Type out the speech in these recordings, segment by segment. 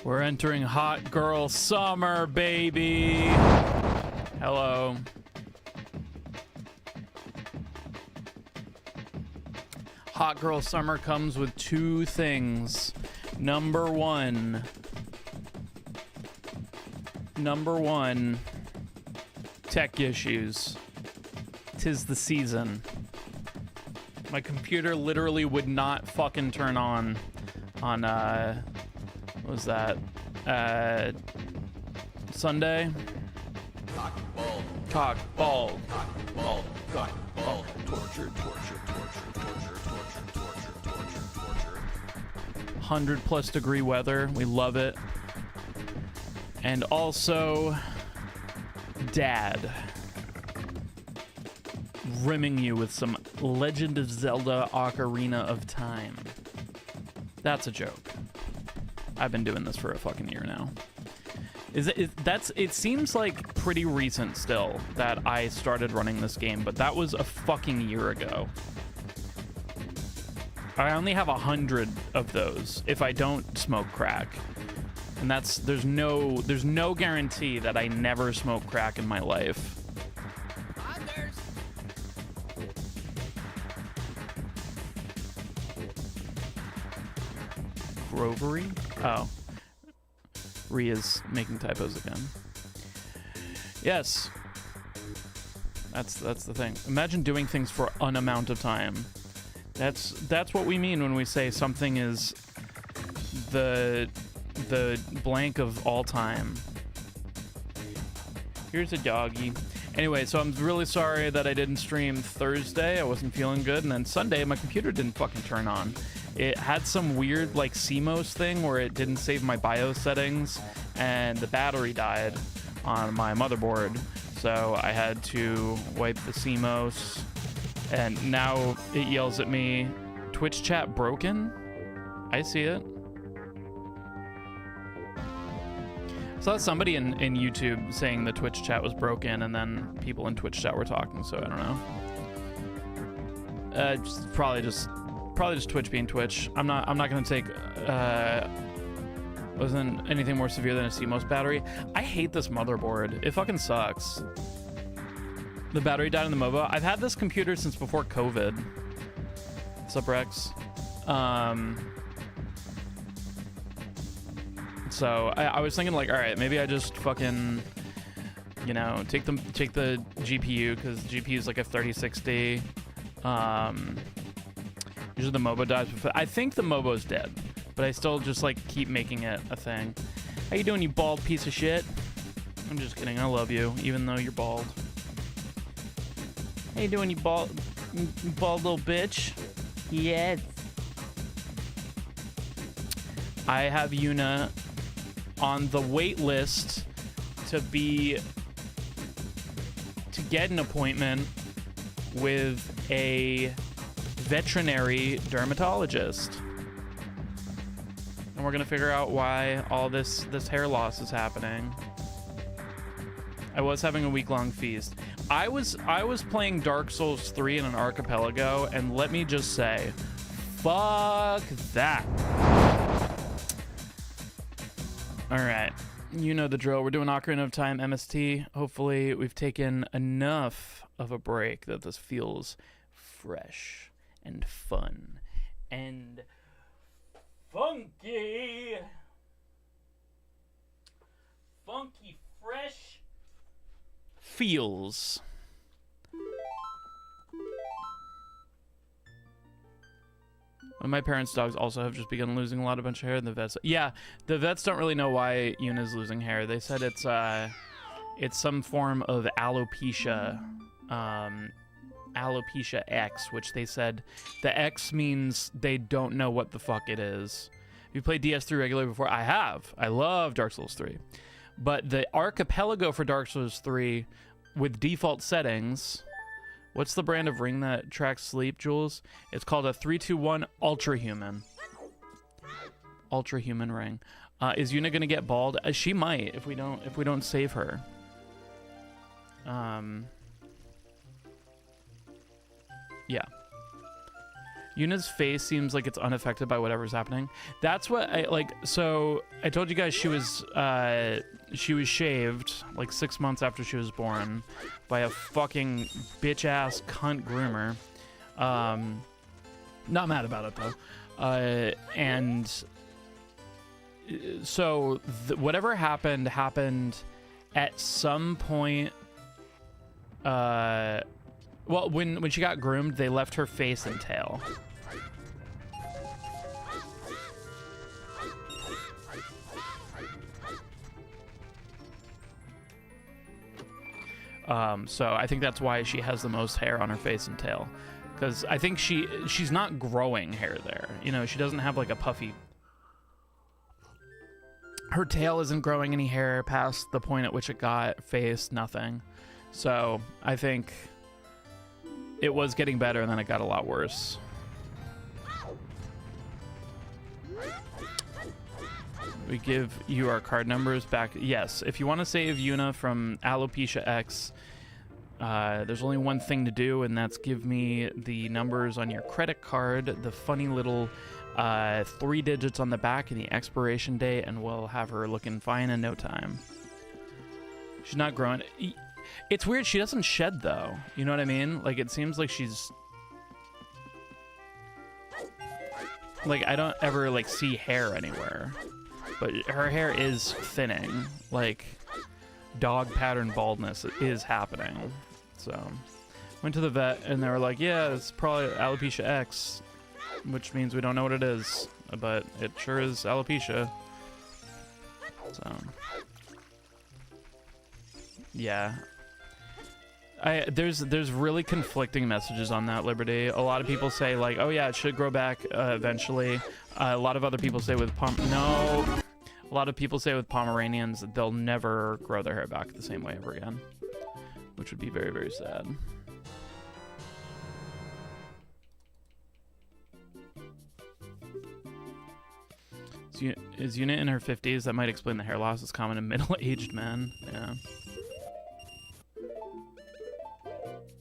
We're entering hot girl summer, baby. Hello. Hot girl summer comes with two things. Number one, tech issues. 'Tis the season. My computer literally would not fucking turn on what was that? Sunday? Cock, ball. Cock, ball. Cock, ball. Cock, ball. Torture, torture, torture, torture, torture, torture, torture, torture. 100+ degree weather. We love it. And also, Dad. Rimming you with some Legend of Zelda Ocarina of Time. That's a joke. I've been doing this for a fucking year now. It seems like pretty recent still that I started running this game, but that was a fucking year ago. I only have 100 of those if I don't smoke crack. And there's no guarantee that I never smoke crack in my life. Grovery? Oh. Ria's making typos again. Yes. That's the thing. Imagine doing things for an amount of time. That's what we mean when we say something is the blank of all time. Here's a doggy. Anyway, so I'm really sorry that I didn't stream Thursday. I wasn't feeling good. And then Sunday, my computer didn't fucking turn on. It had some weird like CMOS thing where it didn't save my BIOS settings and the battery died on my motherboard. So I had to wipe the CMOS and now it yells at me, Twitch chat broken? I see it. I saw somebody in YouTube saying the Twitch chat was broken and then people in Twitch chat were talking, so I don't know. Probably just Twitch being Twitch. I'm not gonna take wasn't anything more severe than a CMOS battery. I hate this motherboard. It fucking sucks. The battery died in the MOBA. I've had this computer since before COVID. What's up, Rex? So I was thinking like, all right, maybe I just fucking, you know, take the GPU because the GPU is like a 3060. Usually the MOBA dies before. I think the MOBA's dead, but I still just like keep making it a thing. How you doing, you bald piece of shit? I'm just kidding. I love you, even though you're bald. How you doing, you bald little bitch? Yes. I have Yuna on the wait list to get an appointment with a veterinary dermatologist, and we're gonna figure out why all this hair loss is happening. I was having a week-long feast. I was playing Dark Souls 3 in an archipelago, and let me just say, fuck that. All right, you know the drill. We're doing Ocarina of Time MST. Hopefully we've taken enough of a break that this feels fresh and fun and funky fresh feels. One of my parents' dogs also have just begun losing a bunch of hair in the vets. Yeah, the vets don't really know why Yuna's losing hair. They said it's some form of alopecia, alopecia X, which they said the X means they don't know what the fuck it is. Have you played DS3 regularly before? I have. I love Dark Souls 3. But the archipelago for Dark Souls 3 with default settings, what's the brand of ring that tracks sleep, Jules? It's called a 321 Ultra Human. Ultra Human ring. Is Yuna gonna get bald? She might if we don't save her. Yeah. Yuna's face seems like it's unaffected by whatever's happening. That's what I like. So I told you guys she was shaved like 6 months after she was born by a fucking bitch ass cunt groomer. Not mad about it though. And so whatever happened at some point. Well, when she got groomed, they left her face and tail. So I think that's why she has the most hair on her face and tail, because I think she's not growing hair there. You know, she doesn't have like a puffy. Her tail isn't growing any hair past the point at which it got. Face, nothing. So I think it was getting better, and then it got a lot worse. We give you our card numbers back. Yes, if you want to save Yuna from Alopecia X, there's only one thing to do, and that's give me the numbers on your credit card, the funny little 3 digits on the back and the expiration date, and we'll have her looking fine in no time. She's not growing. It's weird. She doesn't shed, though. You know what I mean? Like, it seems like she's... Like, I don't ever, like, see hair anywhere. But her hair is thinning. Like, dog pattern baldness is happening. So, went to the vet, and they were like, yeah, it's probably alopecia X, which means we don't know what it is. But it sure is alopecia. So, yeah. There's really conflicting messages on that, Liberty. A lot of people say, like, oh yeah, it should grow back eventually. A lot of other people say with A lot of people say with Pomeranians that they'll never grow their hair back the same way ever again, which would be very, very sad. Is Yuna in her 50s? That might explain the hair loss. It's common in middle-aged men. Yeah.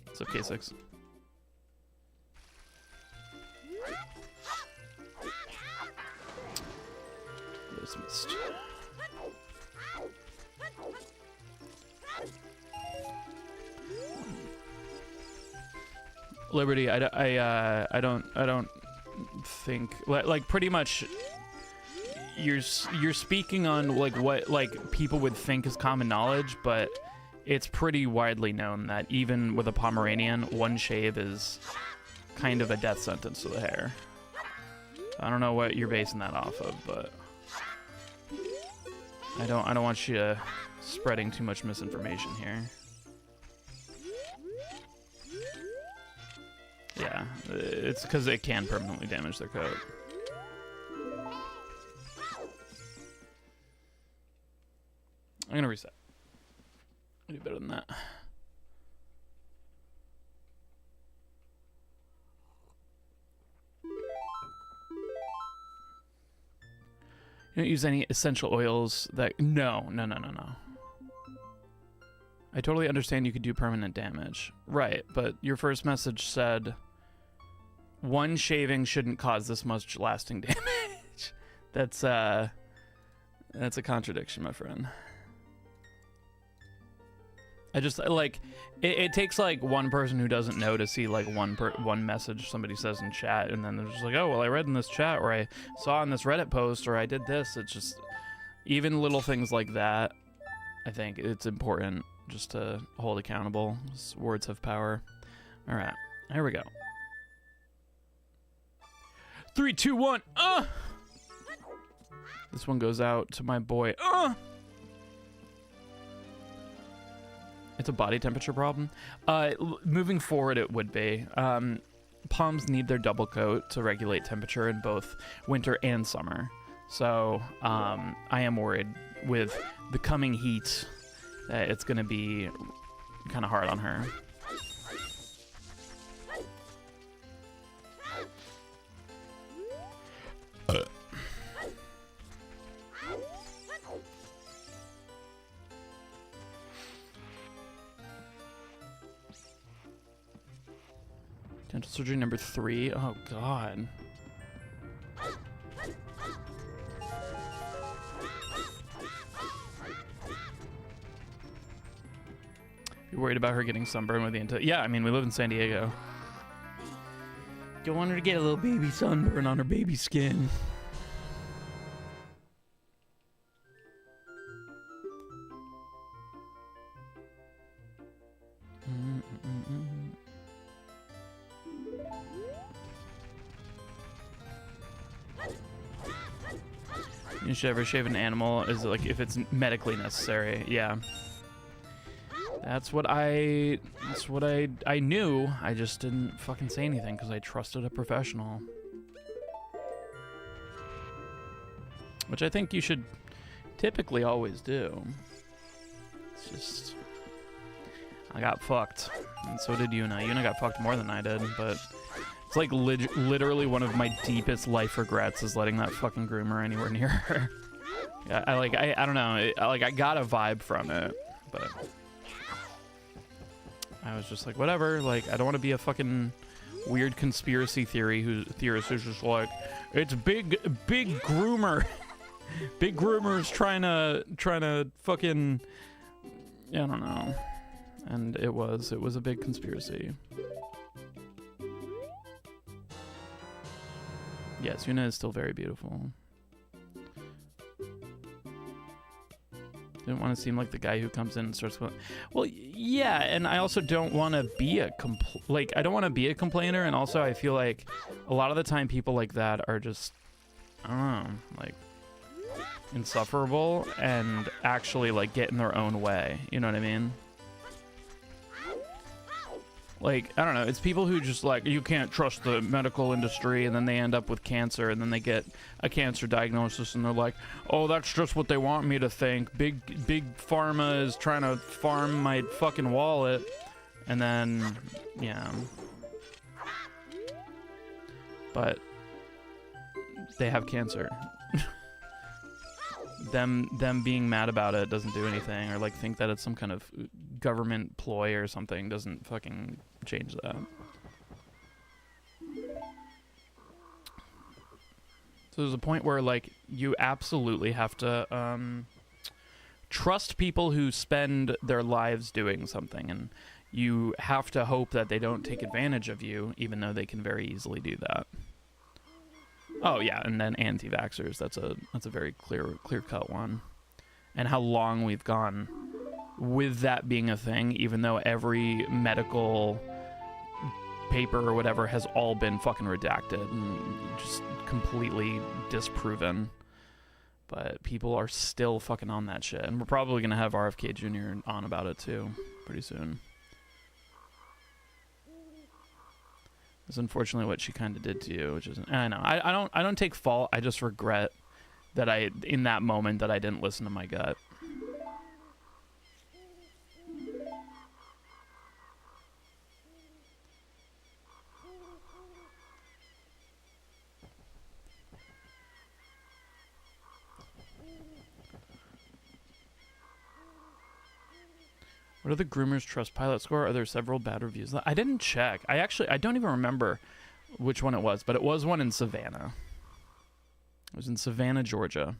What's up, K6? Dismissed. Liberty, I don't think like pretty much you're speaking on like what like people would think is common knowledge, but it's pretty widely known that even with a Pomeranian, one shave is kind of a death sentence to the hair. I don't know what you're basing that off of, but I don't want you spreading too much misinformation here. Yeah, it's because it can permanently damage their coat. I'm gonna reset. I do better than that. You don't use any essential oils that... No. I totally understand you could do permanent damage. Right, but your first message said one shaving shouldn't cause this much lasting damage. That's a contradiction, my friend. I just like it takes like one person who doesn't know to see like one message somebody says in chat, and then they're just like, oh well, I read in this chat, or I saw in this Reddit post, or I did this. It's just even little things like that. I think it's important just to hold accountable. Words have power. All right, here we go. 3, 2, 1. This one goes out to my boy. It's a body temperature problem. Moving forward, it would be. Poms need their double coat to regulate temperature in both winter and summer. So I am worried with the coming heat that it's going to be kind of hard on her. Dental surgery number 3. Oh, God. You're worried about her getting sunburned with the entire... Yeah, I mean, we live in San Diego. Don't want her to get a little baby sunburn on her baby skin. You should ever shave an animal is like if it's medically necessary. Yeah. That's what I knew. I just didn't fucking say anything because I trusted a professional. Which I think you should typically always do. It's just... I got fucked. And so did Yuna. Yuna got fucked more than I did, but... It's like literally one of my deepest life regrets is letting that fucking groomer anywhere near her. Yeah, I don't know. I got a vibe from it, but... I was just like, whatever. Like, I don't want to be a fucking weird conspiracy theorist who's just like, it's big groomer. Big groomers trying to fucking, I don't know. And it was a big conspiracy. Yes, Yuna is still very beautiful. Didn't want to seem like the guy who comes in and starts going, well, yeah, and I also don't want to be I don't want to be a complainer, and also I feel like a lot of the time people like that are just, I don't know, like, insufferable and actually, like, get in their own way, you know what I mean? Like, I don't know, it's people who just, like, you can't trust the medical industry, and then they end up with cancer, and then they get a cancer diagnosis, and they're like, oh, that's just what they want me to think. Big pharma is trying to farm my fucking wallet. And then, yeah. But they have cancer. them being mad about it doesn't do anything, or like think that it's some kind of government ploy or something doesn't fucking change that. So there's a point where like you absolutely have to trust people who spend their lives doing something, and you have to hope that they don't take advantage of you, even though they can very easily do that. Oh yeah, and then anti-vaxxers. That's a very clear-cut one. And how long we've gone with that being a thing, even though every medical paper or whatever has all been fucking redacted and just completely disproven. But people are still fucking on that shit. And we're probably going to have RFK Jr. on about it too pretty soon. That's unfortunately what she kind of did to you, which is, I know, I don't take fault. I just regret that in that moment that I didn't listen to my gut. What are the groomers' Trustpilot score? Are there several bad reviews? I didn't check. I don't even remember which one it was, but it was one in Savannah. It was in Savannah, Georgia.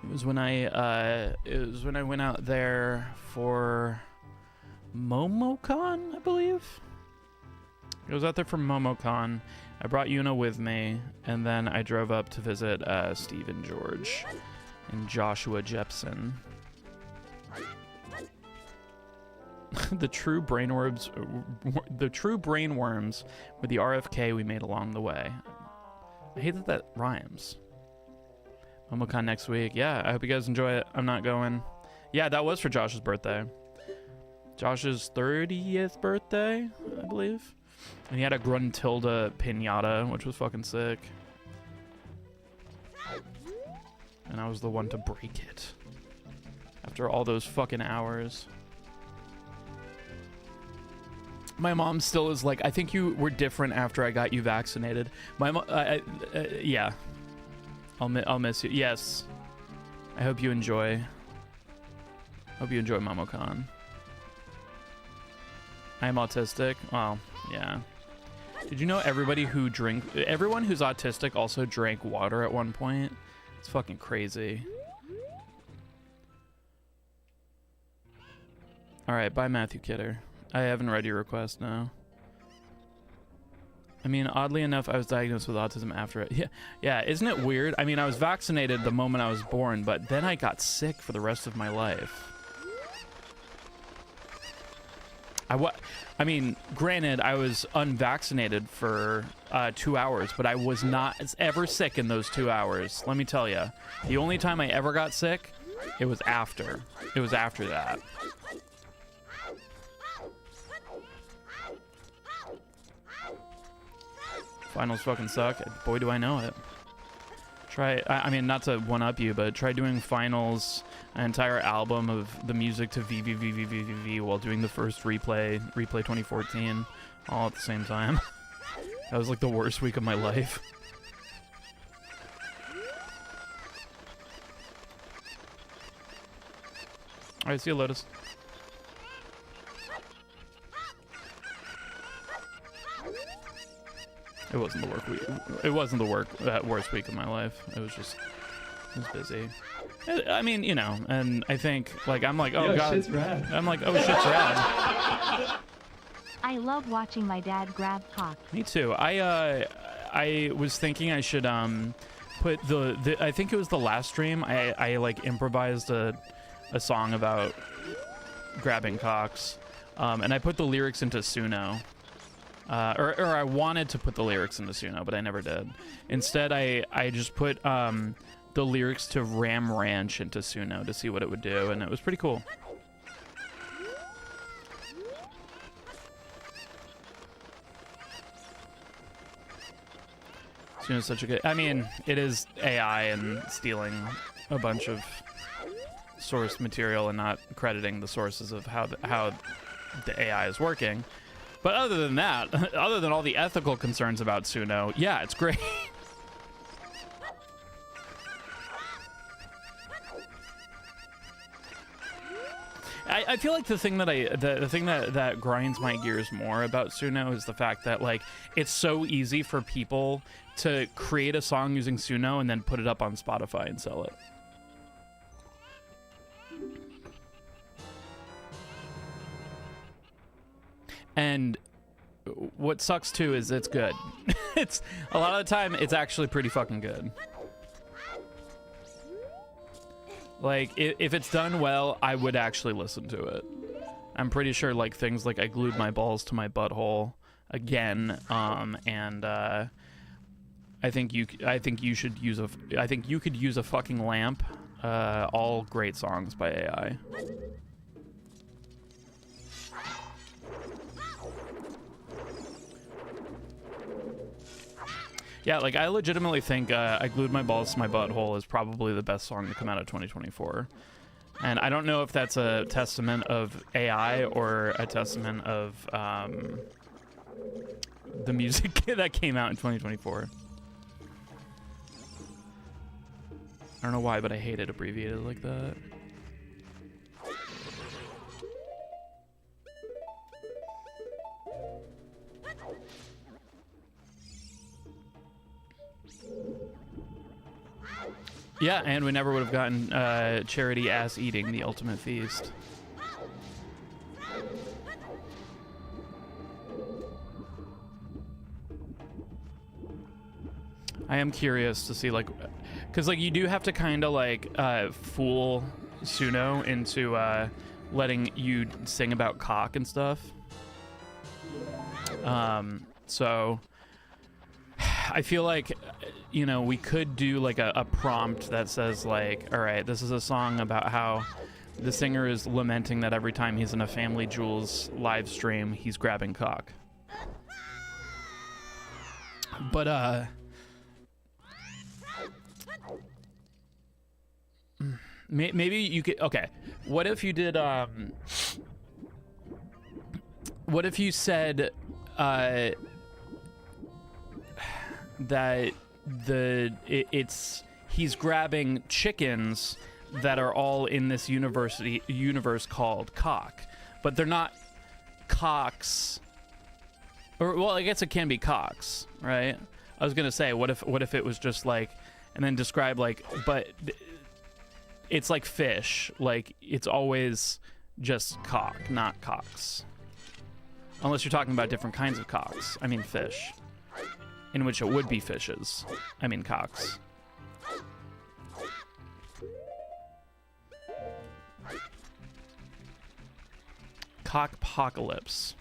It was when I went out there for MomoCon, I believe. I was out there for MomoCon. I brought Yuna with me, and then I drove up to visit Steve and George and Joshua Jepson. the true brainworms with the RFK we made along the way. I hate that rhymes. MomoCon next week. Yeah, I hope you guys enjoy it. I'm not going. Yeah, that was for Josh's birthday. Josh's 30th birthday, I believe. And he had a Gruntilda pinata, which was fucking sick. And I was the one to break it. After all those fucking hours. My mom still is like, I think you were different after I got you vaccinated. My mom, yeah. I'll miss you. Yes. I hope you enjoy. Hope you enjoy MomoCon. I'm autistic. Well, yeah. Did you know everyone who's autistic also drank water at one point? It's fucking crazy. All right, bye, Matthew Kidder. I haven't read your request now. I mean, oddly enough, I was diagnosed with autism after it. Yeah, isn't it weird? I mean, I was vaccinated the moment I was born, but then I got sick for the rest of my life. I mean, granted, I was unvaccinated for 2 hours, but I was not ever sick in those 2 hours. Let me tell you, the only time I ever got sick, it was after. It was after that. Finals fucking suck. Boy, do I know it. I mean, not to one-up you, but try doing finals, an entire album of the music to VVVVVV while doing the first replay 2014, all at the same time. That was like the worst week of my life. All right, see you, Lotus. It wasn't the work week. It wasn't that worst week of my life. It was busy. I mean, you know, and I think like I'm like, oh god, shit's rad. I'm like, oh shit's rad. I love watching my dad grab cock. Me too. I was thinking I should put I think it was the last stream. I like improvised a song about grabbing cocks, and I put the lyrics into Suno. Or I wanted to put the lyrics into Suno, but I never did. Instead, I just put the lyrics to Ram Ranch into Suno to see what it would do, and it was pretty cool. Suno's such a good... I mean, it is AI and stealing a bunch of source material and not crediting the sources of how the AI is working. But other than that, other than all the ethical concerns about Suno, yeah, it's great. I feel like the thing that grinds my gears more about Suno is the fact that like it's so easy for people to create a song using Suno and then put it up on Spotify and sell it. And what sucks too is it's good. It's a lot of the time it's actually pretty fucking good. Like if it's done well, I would actually listen to it. I'm pretty sure like things like I glued my balls to my butthole again, and I think you could use a fucking lamp. All great songs by AI. Yeah, like I legitimately think I Glued My Balls to My Butthole is probably the best song to come out of 2024. And I don't know if that's a testament of AI or a testament of the music that came out in 2024. I don't know why, but I hate it abbreviated like that. Yeah, and we never would have gotten Charity Ass Eating, The Ultimate Feast. I am curious to see, like, because, like, you do have to kind of, like, fool Suno into letting you sing about cock and stuff. So I feel like, you know, we could do like a prompt that says like, all right, this is a song about how the singer is lamenting that every time he's in a Family Jewels live stream, he's grabbing cock. But maybe you could, okay, what if you did what if you said that he's grabbing chickens that are all in this universe called cock, but they're not cocks, or well, I guess it can be cocks, right? I was gonna say, what if it was just like, and then describe like, but it's like fish, like it's always just cock, not cocks, unless you're talking about different kinds of cocks. I mean fish, in which it would be fishes. I mean cocks. Cockpocalypse.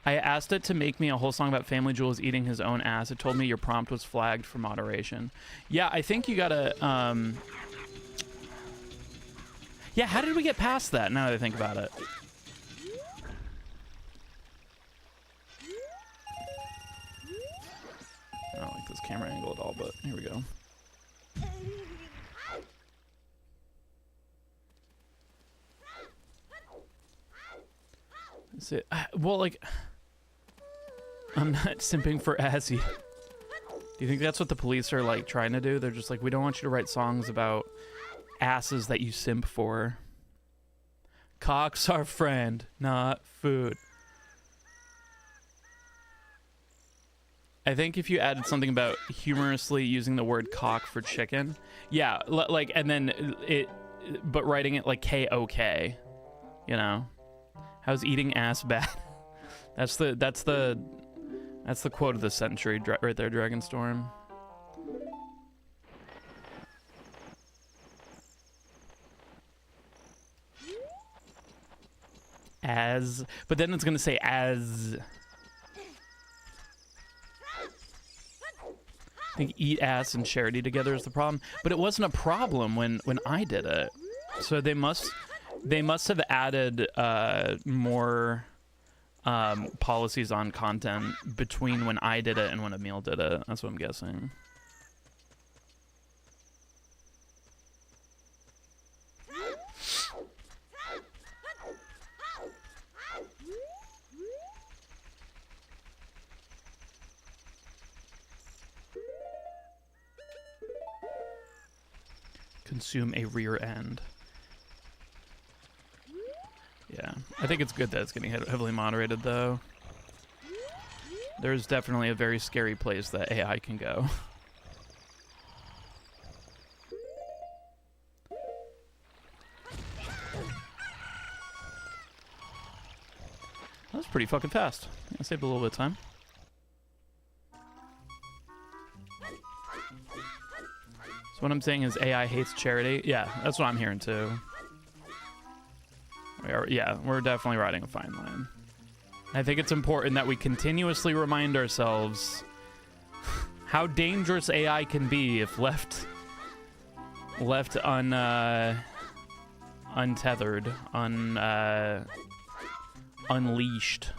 I asked it to make me a whole song about Family Jewels eating his own ass. It told me your prompt was flagged for moderation. Yeah, I think you gotta, yeah, how did we get past that, now that I think about it? I don't like this camera angle at all, but here we go. That's it. Well, like, I'm not simping for assy. Do you think that's what the police are like trying to do? They're just like, we don't want you to write songs about asses that you simp for. Cock's our friend, not food. I think if you added something about humorously using the word cock for chicken, yeah, like, and then it, but writing it like K-O-K, you know? How's eating ass bad? That's the quote of the century right there, Dragonstorm. As, but then it's gonna say as. I think eat ass and charity together is the problem, but it wasn't a problem when I did it. So they must have added more policies on content between when I did it and when Emil did it. That's what I'm guessing. Consume a rear end. Yeah, I think it's good that it's getting heavily moderated, though. There's definitely a very scary place that AI can go. That was pretty fucking fast. I saved a little bit of time. So what I'm saying is AI hates charity. Yeah, that's what I'm hearing too. Yeah, we're definitely riding a fine line. I think it's important that we continuously remind ourselves how dangerous AI can be if left untethered, unleashed.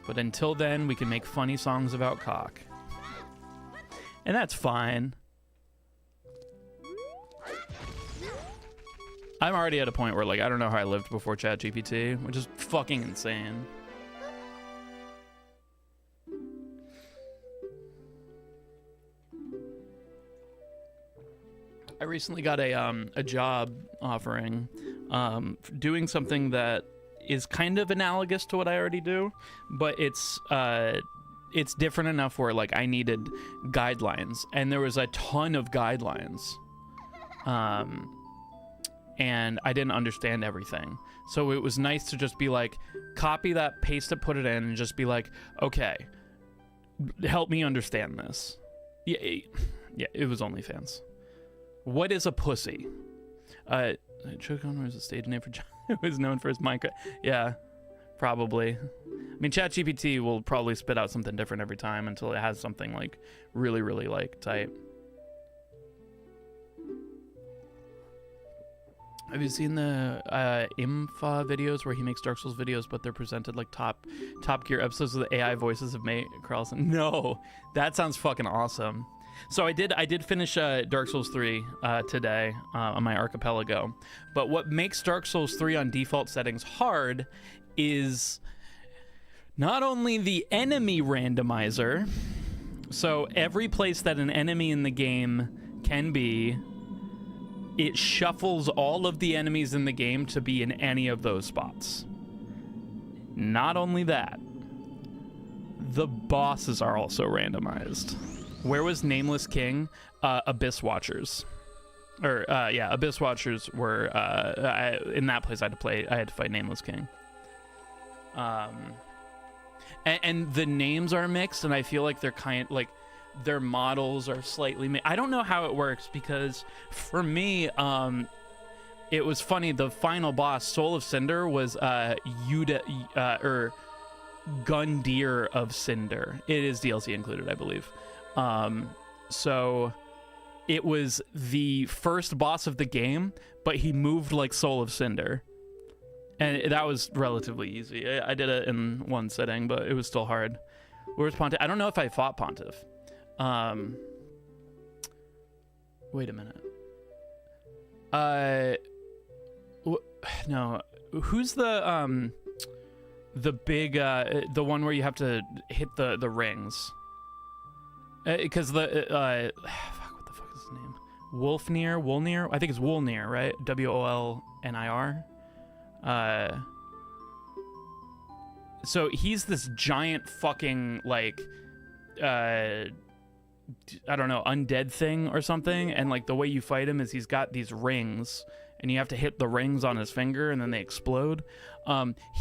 But until then, we can make funny songs about cock. And that's fine. I'm already at a point where, like, I don't know how I lived before ChatGPT, which is fucking insane. I recently got a job offering doing something that is kind of analogous to what I already do, but it's different enough where, like, I needed guidelines, and there was a ton of guidelines, and I didn't understand everything. So it was nice to just be like, copy that, paste it, put it in, and just be like, okay, help me understand this. Yeah, it was OnlyFans. What is a pussy? Chocon was a stage name for John. It was known for his Minecraft. Yeah, probably. I mean, ChatGPT will probably spit out something different every time until it has something, like, really, really, like, tight. Have you seen the Imfa videos where he makes Dark Souls videos, but they're presented like Top Gear episodes with the AI voices of May Carlson? No, that sounds fucking awesome. So I did finish Dark Souls 3 today on my archipelago, but what makes Dark Souls 3 on default settings hard is not only the enemy randomizer, so every place that an enemy in the game can be, it shuffles all of the enemies in the game to be in any of those spots. Not only that, the bosses are also randomized. Where was Nameless King? Abyss Watchers. Or, yeah, Abyss Watchers were, in that place I had to fight Nameless King. And the names are mixed, and I feel like they're like, their models are slightly I don't know how it works, because for me, it was funny, the final boss, Soul of Cinder, was Gundyr of Cinder. It is DLC included, I believe. So it was the first boss of the game, but he moved like Soul of Cinder. And that was relatively easy. I did it in one sitting, but it was still hard. Where's Pontiff? I don't know if I fought Pontiff. Wait a minute. No. Who's the big, the one where you have to hit the rings? Because fuck, what the fuck is his name? Wolnir? I think it's Wolnir, right? Wolnir. So he's this giant fucking, like, I don't know, undead thing or something, and like the way you fight him is he's got these rings, and you have to hit the rings on his finger, and then they explode.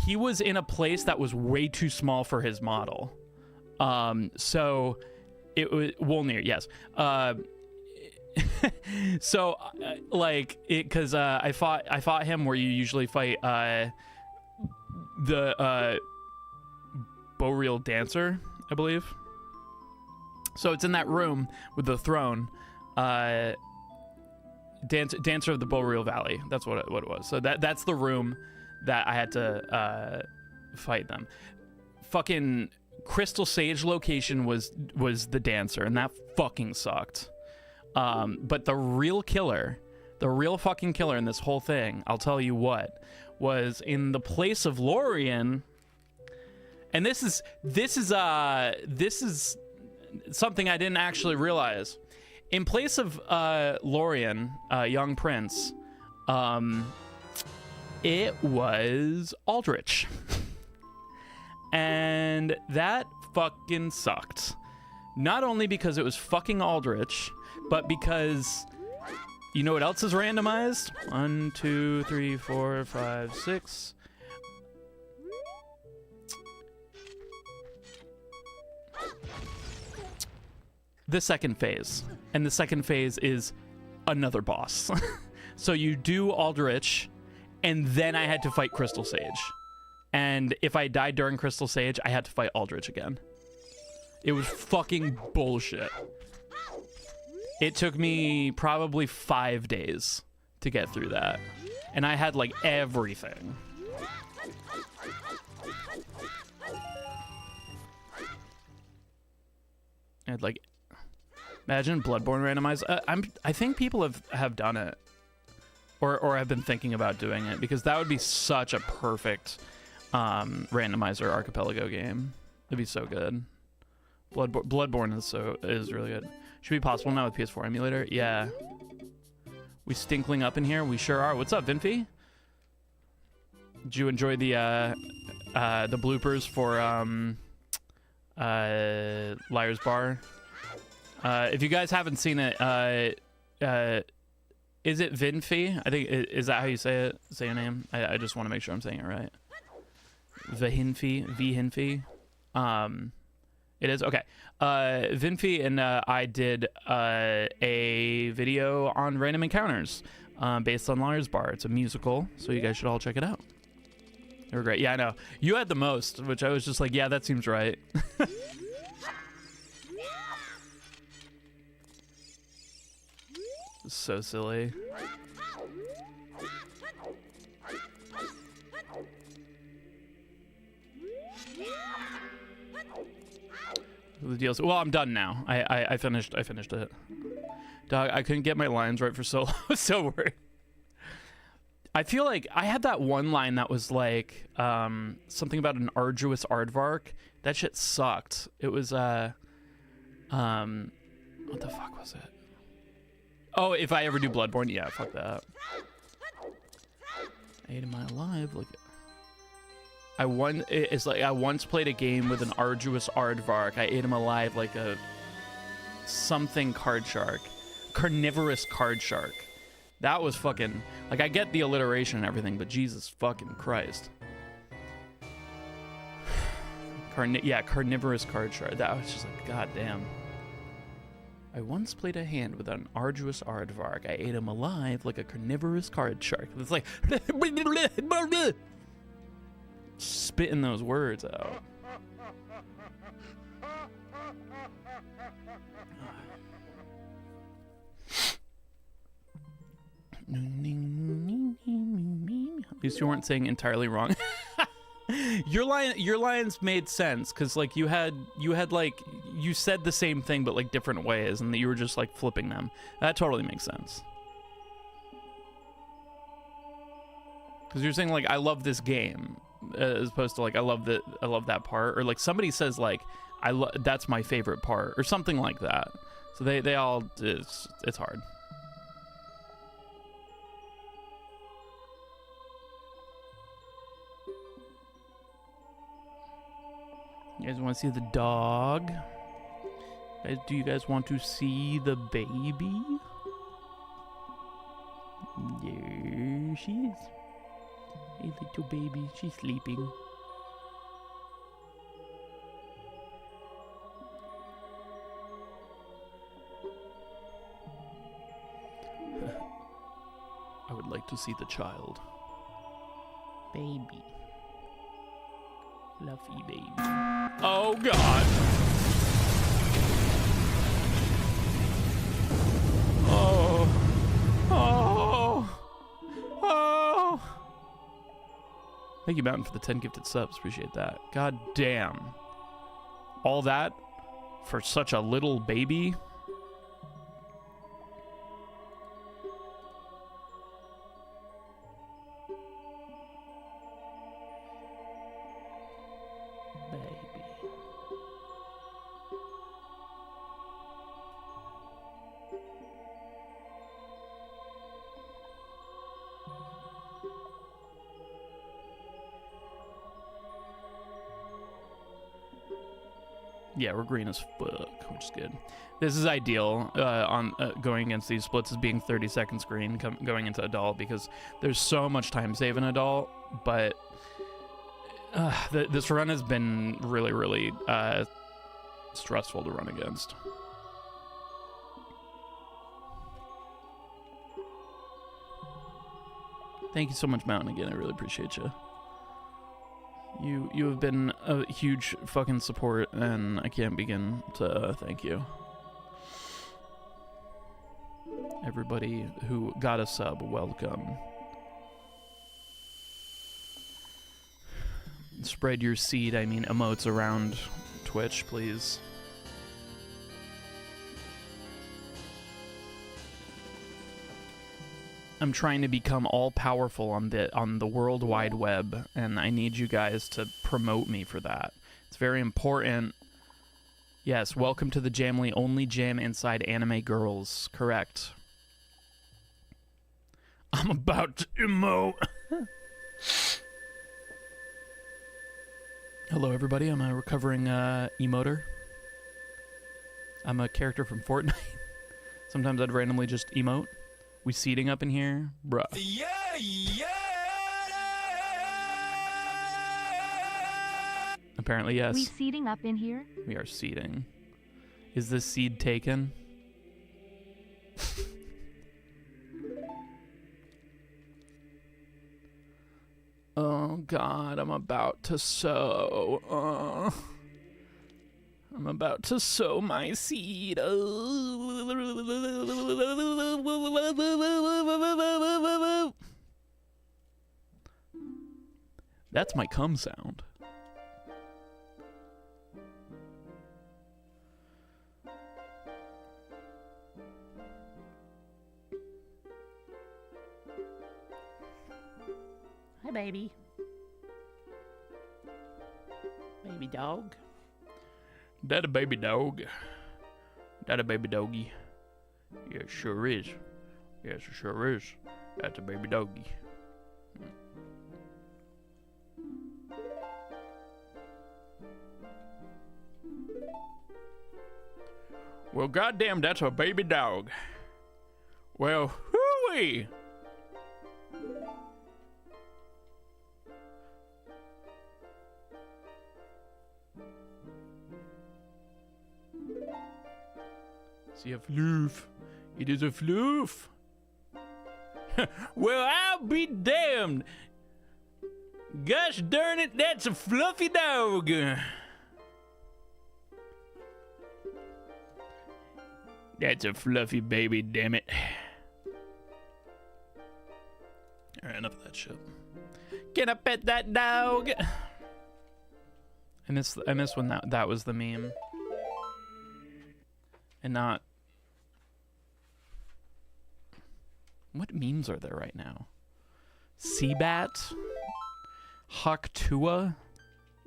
He was in a place that was way too small for his model. So it was Wolnir, yes. So like it, because I fought him where you usually fight the Boreal Dancer, I believe. So it's in that room with the throne, Dancer of the Boreal Valley. That's what it was. So that's the room that I had to fight them. Fucking Crystal Sage location was the Dancer, and that fucking sucked. But the real fucking killer in this whole thing, I'll tell you what, was in the place of Lorien. And this is something I didn't actually realize. In place of Lorien, young prince, it was Aldrich. And that fucking sucked. Not only because it was fucking Aldrich, but because, you know what else is randomized? 1, 2, 3, 4, 5, 6. The second phase. And the second phase is another boss. So you do Aldrich, and then I had to fight Crystal Sage. And if I died during Crystal Sage, I had to fight Aldrich again. It was fucking bullshit. It took me probably 5 days to get through that. And I had, like, everything. I had, like... Imagine Bloodborne randomized. I think people have done it. Or have been thinking about doing it. Because that would be such a perfect randomizer archipelago game. It'd be so good. Bloodborne is really good. Should be possible now with PS4 emulator. Yeah. We stinkling up in here. We sure are. What's up, Vinfi? Did you enjoy the bloopers for Liar's Bar? If you guys haven't seen it, is it Vinfi? I think is that how you say it? Say your name. I just want to make sure I'm saying it right. Vinfi. It is okay. Vinfi and I did a video on random encounters based on Liar's Bar. It's a musical, so you guys should all check it out. They were great. Yeah, I know. You had the most, which I was just like, yeah, that seems right. So silly. The deals. Well, I'm done now. I finished it. Dog, I couldn't get my lines right for so long. I was so worried. I feel like I had that one line that was like something about an arduous aardvark. That shit sucked. It was what the fuck was it? Oh, if I ever do Bloodborne, yeah, fuck that. I ate him alive. Look, it's like I once played a game with an arduous aardvark. I ate him alive like a something card shark, carnivorous card shark. That was fucking like, I get the alliteration and everything, but Jesus fucking Christ. Carnivorous card shark. That was just like, god damn. I once played a hand with an arduous aardvark. I ate him alive like a carnivorous card shark. It's like spitting those words out. At least you weren't saying entirely wrong. Your lines made sense because like you had like you said the same thing but like different ways, and that you were just like flipping them. That totally makes sense. Because you're saying like I love this game, as opposed to like I love that part, or like somebody says like that's my favorite part or something like that. So they all it's hard. You guys want to see the dog? Do you guys want to see the baby? There she is. Hey, little baby. She's sleeping. I would like to see the child. Baby. Fluffy baby. Oh god. Oh. Oh. Oh. Thank you, Mountain, for the 10 gifted subs. Appreciate that. God damn. All that for such a little baby? Yeah, we're green as fuck, which is good. This is ideal on going against these splits as being 30 seconds green going into adult, because there's so much time save in adult, but this run has been really, really stressful to run against. Thank you so much, Mountain, again. I really appreciate you. You have been a huge fucking support, and I can't begin to thank you. Everybody who got a sub, welcome. Spread your seed, I mean emotes, around Twitch, please. I'm trying to become all-powerful on the World Wide Web, and I need you guys to promote me for that. It's very important. Yes, welcome to the Jamly, only jam inside anime girls. Correct. I'm about to emote. Hello, everybody. I'm a recovering emoter. I'm a character from Fortnite. Sometimes I'd randomly just emote. We seating up in here? Bruh. Yeah, yeah. Apparently, yes. We seating up in here? We are seating. Is this seed taken? Oh, God, I'm about to sow. I'm about to sow my seed. That's my cum sound. baby. Baby dog. That a baby dog. That a baby doggy. Yeah, it sure is. Yes, it sure is. That's a baby doggy. Well, goddamn, that's a baby dog. Well, hooey. See a floof. It is a floof. Well, I'll be damned. Gosh darn it, that's a fluffy dog. That's a fluffy baby, damn it. Alright, enough of that shit. Can I pet that dog? I miss when that was the meme. And not... What memes are there right now? Seabat? Hawktua?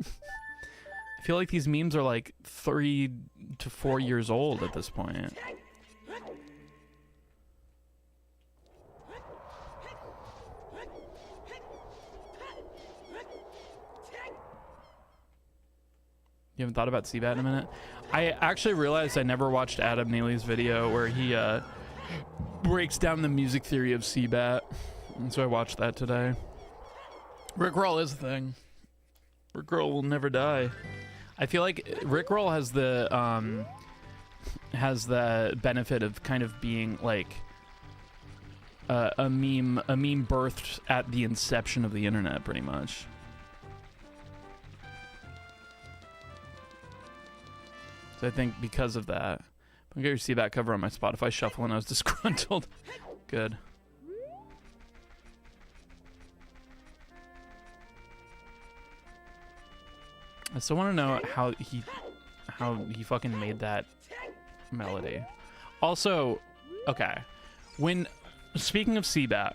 I feel like these memes are like 3 to 4 years old at this point. You haven't thought about Seabat in a minute? I actually realized I never watched Adam Neely's video where he breaks down the music theory of Seabat. And so I watched that today. Rickroll is a thing. Rickroll will never die. I feel like Rickroll has the benefit of kind of being like a meme birthed at the inception of the internet, pretty much. So I think because of that, I'm gonna see that cover on my Spotify shuffle, and I was disgruntled. Good. I still want to know how he fucking made that melody. Also, okay, when speaking of Seabat,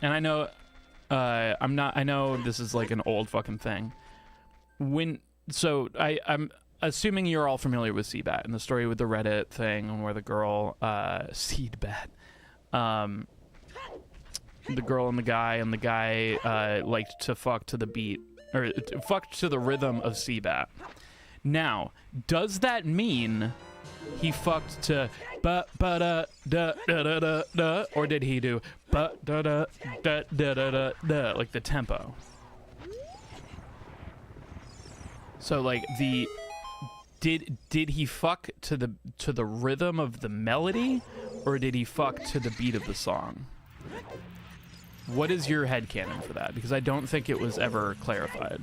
and I know I know this is like an old fucking thing. I'm assuming you're all familiar with Seabat and the story with the Reddit thing and where the girl Seedbat, the girl and the guy liked to fuck to the beat, or fucked to the rhythm of Seabat. Now, does that mean he fucked to ba ba da da da da da da, or did he do ba da da da da da da da, like the tempo? So like did he fuck to the rhythm of the melody, or did he fuck to the beat of the song? What is your headcanon for that? Because I don't think it was ever clarified.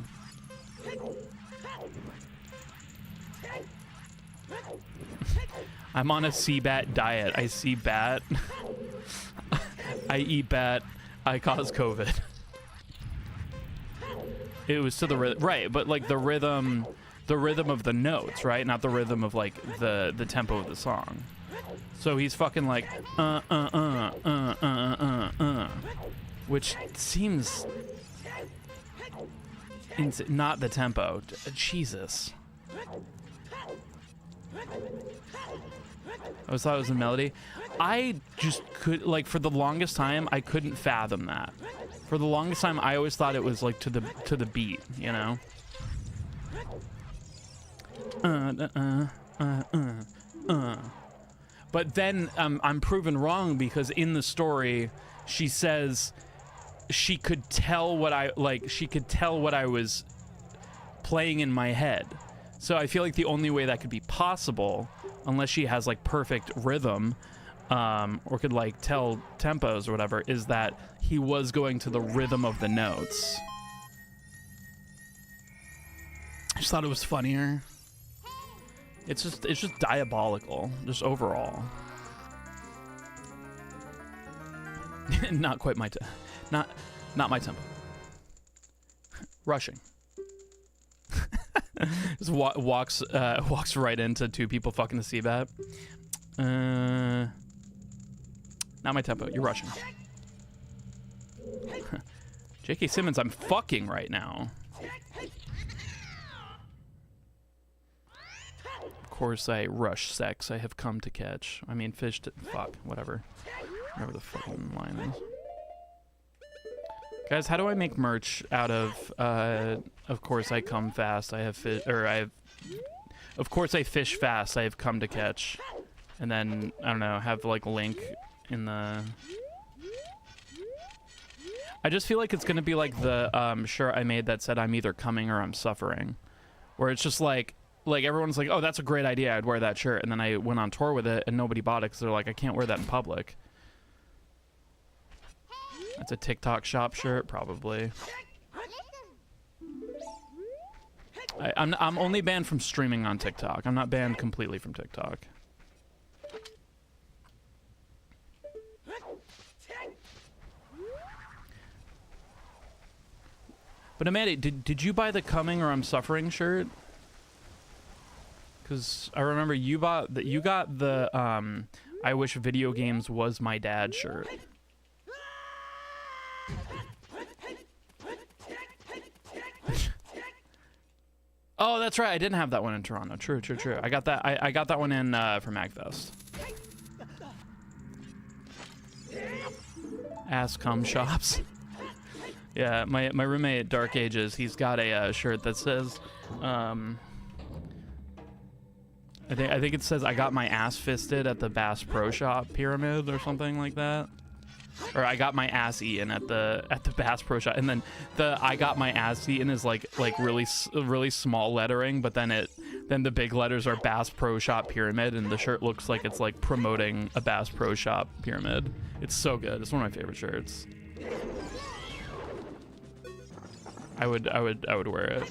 I'm on a Seabat diet. I see bat. I eat bat. I cause COVID. It was to the rhythm, right? But like the rhythm of the notes, right? Not the rhythm of like the tempo of the song. So he's fucking like which seems not the tempo. Jesus. I always thought it was a melody. I just could, like, for the longest time, I couldn't fathom that. For the longest time, I always thought it was like to the beat, you know. But then I'm proven wrong, because in the story, she says she could tell what I was playing in my head. So I feel like the only way that could be possible, unless she has like perfect rhythm, or could like tell tempos or whatever, is that he was going to the rhythm of the notes. I just thought it was funnier. It's just diabolical, just overall. Not quite my not my tempo. Rushing. Just walks right into two people fucking the Seabat. Not my tempo. You're rushing. J.K. Simmons, I'm fucking right now. Of course I rush sex I have come to catch. I mean, fish to... Fuck, whatever. Whatever the fucking line is. Guys, how do I make merch out of course I come fast, I have fish... Or I have... Of course I fish fast, I have come to catch. And then, I don't know, have, like, link in the... I just feel like it's gonna be like the shirt I made that said I'm either coming or I'm suffering. Where it's just like everyone's like, oh, that's a great idea, I'd wear that shirt. And then I went on tour with it and nobody bought it because they're like, I can't wear that in public. That's a TikTok shop shirt, probably. I'm only banned from streaming on TikTok. I'm not banned completely from TikTok. But Amanda, did you buy the coming or I'm suffering shirt? Because I remember you got the I wish video games was my dad shirt. Oh, that's right. I didn't have that one in Toronto. True. I got that. I got that one in for MagFest. Ass cum shops. Yeah, my roommate Dark Ages, he's got a shirt that says, I think it says I got my ass fisted at the Bass Pro Shop pyramid or something like that, or I got my ass eaten at the Bass Pro Shop, and then the I got my ass eaten is like really small lettering, but then the big letters are Bass Pro Shop pyramid, and the shirt looks like it's like promoting a Bass Pro Shop pyramid. It's so good. It's one of my favorite shirts. I would wear it.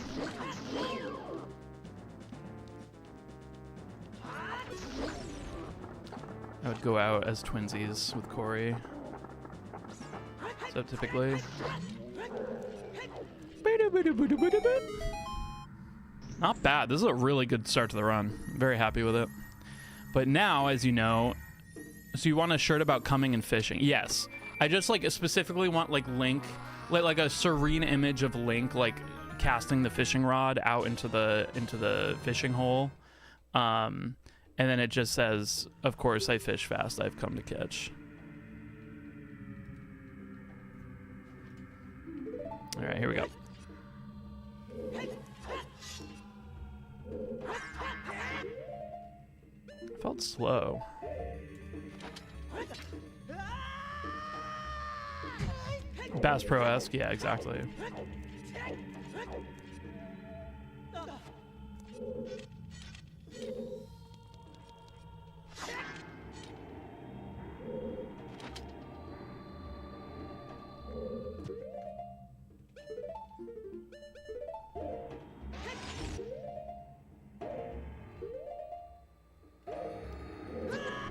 I would go out as twinsies with Corey. So typically. Not bad. This is a really good start to the run. I'm very happy with it. But now, as you know, so you want a shirt about coming and fishing? Yes. I just like specifically want like Link. Like a serene image of Link, like casting the fishing rod out into the fishing hole, and then it just says, "Of course I fish fast. I've come to catch." All right, here we go. Felt slow. Bass Pro-esque, yeah, exactly.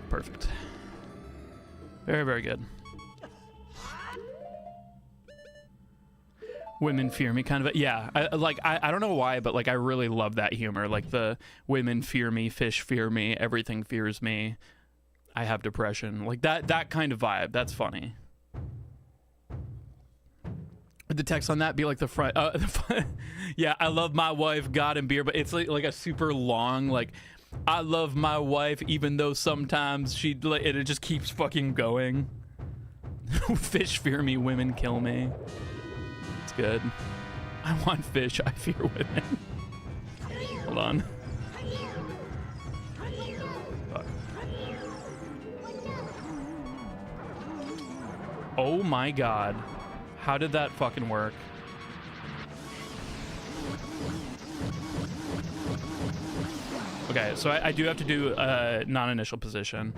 Perfect. Very, very good. Women fear me kind of, yeah. I don't know why, but like I really love that humor. Like the women fear me, fish fear me, everything fears me. I have depression. Like that kind of vibe. That's funny. Would the text on that be like the front? Yeah, I love my wife, God and beer, but it's like a super long like. I love my wife, even though sometimes it just keeps fucking going. Fish fear me, women kill me. It's good. I want fish, I fear women. Hold on. Fuck. Oh my god. How did that fucking work? Okay, so I do have to do a non-initial position.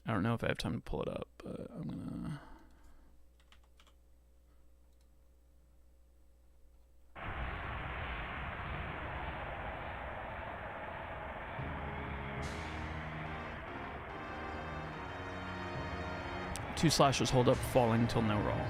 I don't know if I have time to pull it up, but I'm gonna... Two slashes hold up, falling till no roll.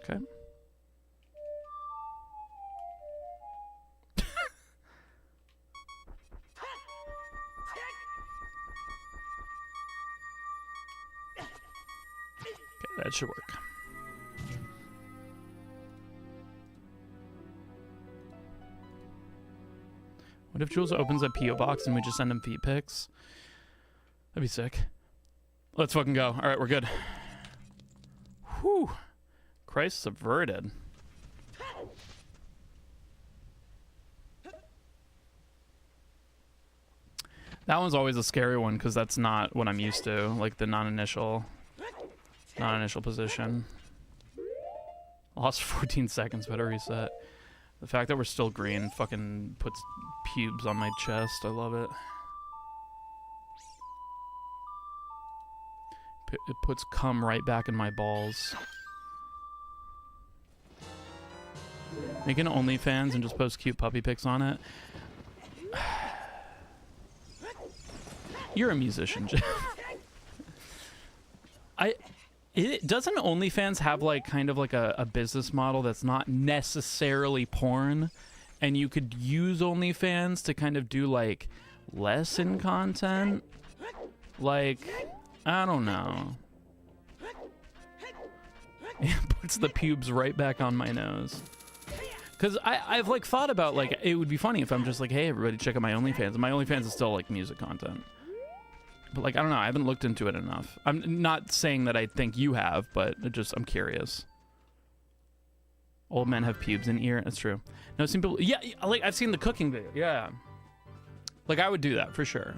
Okay. Okay, that should work. What if Jules opens a P.O. box and we just send him feet pics? That'd be sick. Let's fucking go. All right, we're good. Whew. Christ averted. That one's always a scary one because that's not what I'm used to, like the non-initial position. Lost 14 seconds, better reset. The fact that we're still green fucking puts pubes on my chest. I love it. It puts cum right back in my balls. Make an OnlyFans and just post cute puppy pics on it. You're a musician, Jeff. Doesn't OnlyFans have like kind of like a business model that's not necessarily porn, and you could use OnlyFans to kind of do like lesson content? Like, I don't know. It puts the pubes right back on my nose. Because I've like thought about like it would be funny if I'm just like, hey everybody, check out my OnlyFans. And my OnlyFans is still like music content. But like, I don't know, I haven't looked into it enough. I'm not saying that I think you have, but I'm curious. Old men have pubes in ear. That's true. No, some people, yeah, like I've seen the cooking video. Yeah. Like I would do that for sure.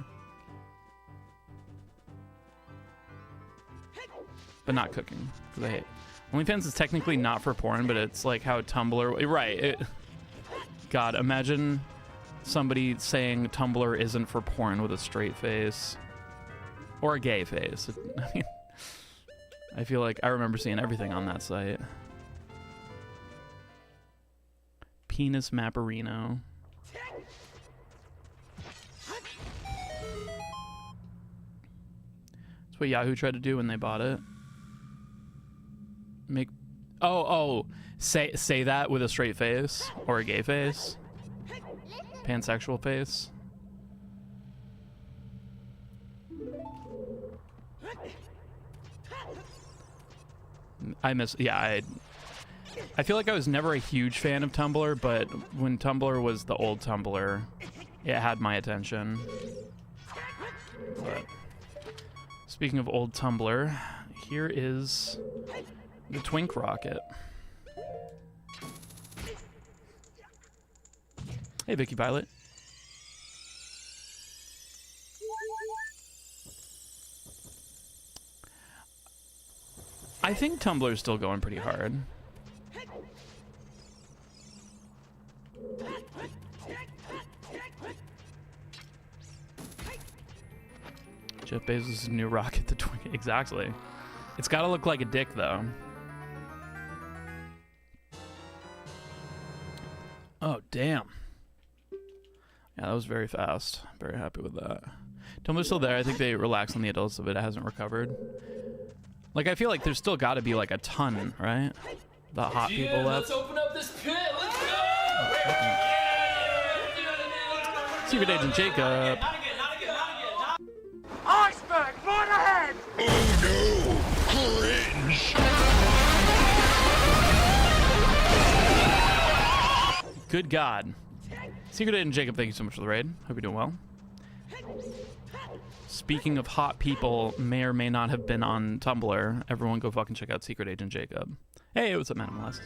But not cooking, because I hate. OnlyFans is technically not for porn, but it's like how Tumblr, right. God, imagine somebody saying Tumblr isn't for porn with a straight face. Or a gay face. I mean, I feel like I remember seeing everything on that site. Penis Mapperino. That's what Yahoo tried to do when they bought it. Make... Say that with a straight face. Or a gay face. Pansexual face. I feel like I was never a huge fan of Tumblr, but when Tumblr was the old Tumblr, it had my attention. But speaking of old Tumblr, here is the Twink rocket. Hey, Vicky Violet. I think Tumblr's still going pretty hard. Jeff Bezos' new rocket, the Twink. Exactly. It's got to look like a dick, though. Oh, damn. Yeah, that was very fast. Very happy with that. Tumblr's still there. I think they relaxed on the adults of it. It hasn't recovered. Like, I feel like there's still got to be, like, a ton, right? The hot people left. Let's open up this pit. Let's go! Secret Agent Jacob. Not again, not again, not again. Iceberg, right ahead! Oh no! Cringe! Good God. Secret Agent Jacob, thank you so much for the raid. Hope you're doing well. Speaking of hot people, may or may not have been on Tumblr. Everyone go fucking check out Secret Agent Jacob. Hey, what's up, Minimalist?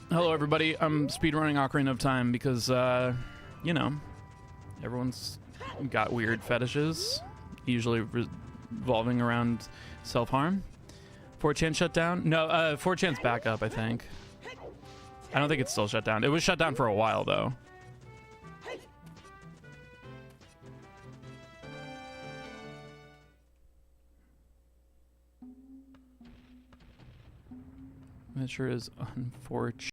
Hello, everybody. I'm speedrunning Ocarina of Time because, you know, everyone's got weird fetishes, usually revolving around self-harm. 4chan shut down? No, 4chan's back up, I think. I don't think it's still shut down. It was shut down for a while, though. That sure is unfortunate.